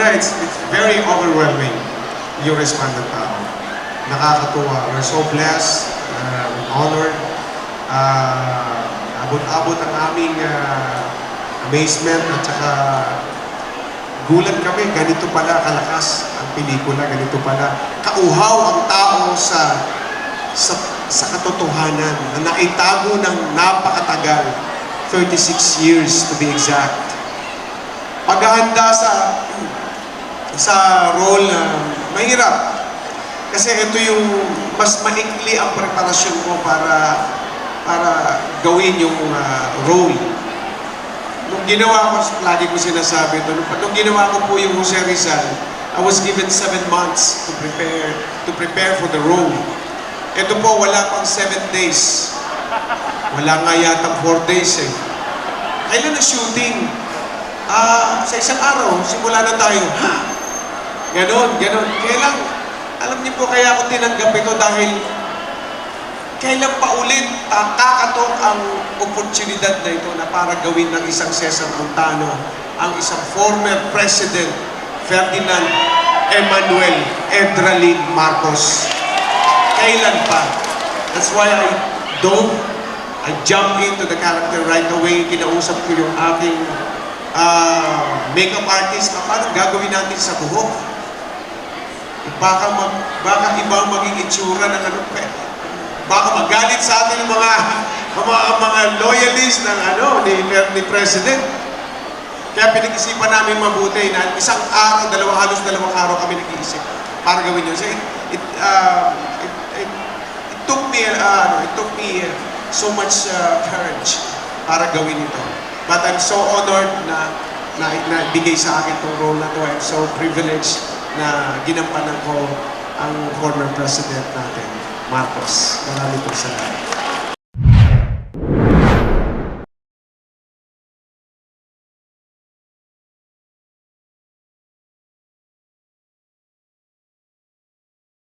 talaga, it's very overwhelming yung response ng tao. Nakakatuwa. We're so blessed, honored. Abot-abot ang aming amazement at saka gulat kami, ganito pala kalakas ang pelikula, ganito pala kauhaw ang tao sa katotohanan na naitago ng napakatagal, 36 years to be exact. Paghahanda sa role na mahirap. Kasi ito yung mas maikli ang preparasyon ko para gawin yung role. Nung ginawa ko, lagi ko sinasabi ito, nung ginawa ko po yung Jose Rizal, I was given 7 months to prepare for the role. Ito po, wala pang 7 days. Wala nga yatang 4 days eh. Kailan na shooting? Sa isang araw, simula na tayo. Ha? Ganon. Kaya lang, alam niyo po kaya ako tinanggap ito dahil kailan pa ulit kakatok ang oportunidad na ito na para gawin ng isang Cesar Montano ang isang former President Ferdinand Emmanuel Edralin Marcos. Kailan pa? That's why I jump into the character right away. Kinausap ko yung aking makeup artist na paano gagawin natin sa buhok. Baka iba ang maging itsura ng ano. Baka magalit sa atin ng mga loyalists ng ni President. Kaya pinag-isipan namin mabuti na isang araw, halos dalawang araw kami nag-iisip para gawin yun. So it took me so much courage para gawin ito. But I'm so honored na bigay sa akin itong role na to. I'm so privileged na ginampanan ko ang former president natin, Marcos. Maraming salamat.